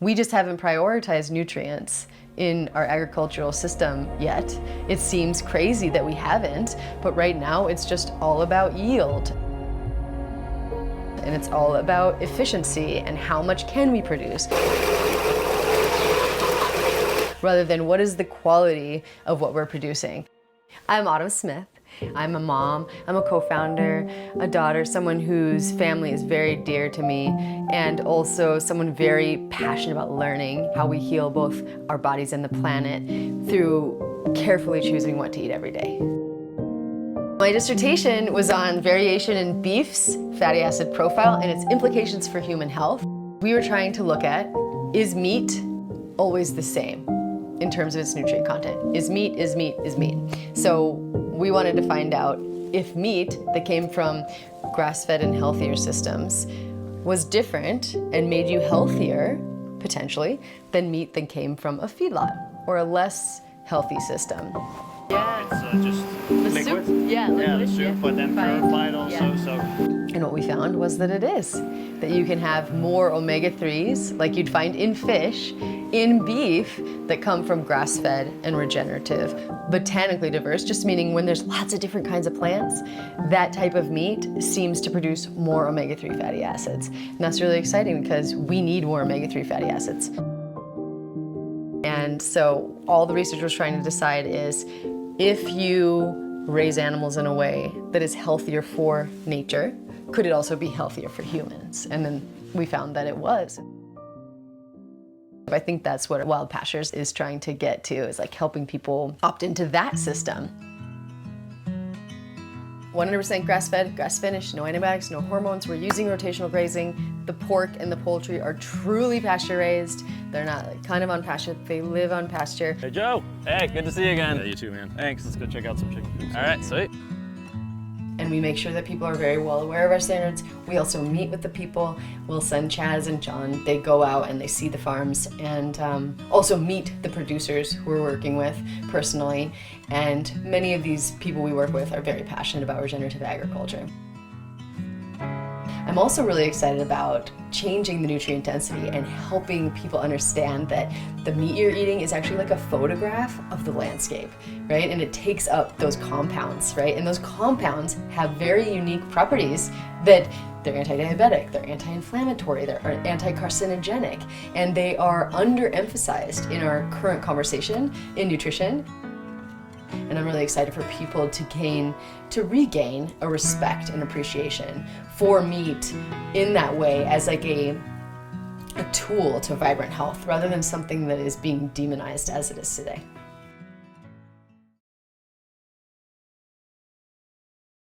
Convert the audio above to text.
We just haven't prioritized nutrients in our agricultural system yet. It seems crazy that we haven't, but right now it's just all about yield. And it's all about efficiency and how much can we produce, rather than what is the quality of what we're producing. I'm Autumn Smith. I'm a mom, I'm a co-founder, a daughter, someone whose family is very dear to me, and also someone very passionate about learning how we heal both our bodies and the planet through carefully choosing what to eat every day. My dissertation was on variation in beef's fatty acid profile and its implications for human health. We were trying to look at, is meat always the same in terms of its nutrient content? Is meat, is meat, is meat? So we wanted to find out if meat that came from grass-fed and healthier systems was different and made you healthier, potentially, than meat that came from a feedlot or a less healthy system. Yeah. It's just liquid. Soup? Yeah, liquid. Yeah, the soup, but then purified also. Yeah. So. And what we found was that it is. That you can have more omega-3s, like you'd find in fish, in beef, that come from grass-fed and regenerative. Botanically diverse, just meaning when there's lots of different kinds of plants, that type of meat seems to produce more omega-3 fatty acids. And that's really exciting because we need more omega-3 fatty acids. And so all the research was trying to decide is, if you raise animals in a way that is healthier for nature, could it also be healthier for humans? And then we found that it was. I think that's what Wild Pastures is trying to get to, is like helping people opt into that system. 100% grass-fed, grass-finished, no antibiotics, no hormones. We're using rotational grazing. The pork and the poultry are truly pasture-raised. They're not like kind of on pasture, they live on pasture. Hey Joe, hey, good to see you again. Yeah, you too, man. Thanks, let's go check out some chicken coops. All right, sweet. And we make sure that people are very well aware of our standards. We also meet with the people. We'll send Chaz and John. They go out and they see the farms and also meet the producers who we're working with personally. And many of these people we work with are very passionate about regenerative agriculture. I'm also really excited about changing the nutrient density and helping people understand that the meat you're eating is actually like a photograph of the landscape, right? And it takes up those compounds, right? And those compounds have very unique properties that they're anti-diabetic, they're anti-inflammatory, they're anti-carcinogenic, and they are underemphasized in our current conversation in nutrition. And I'm really excited for people to regain a respect and appreciation for meat in that way as like a tool to vibrant health rather than something that is being demonized as it is today.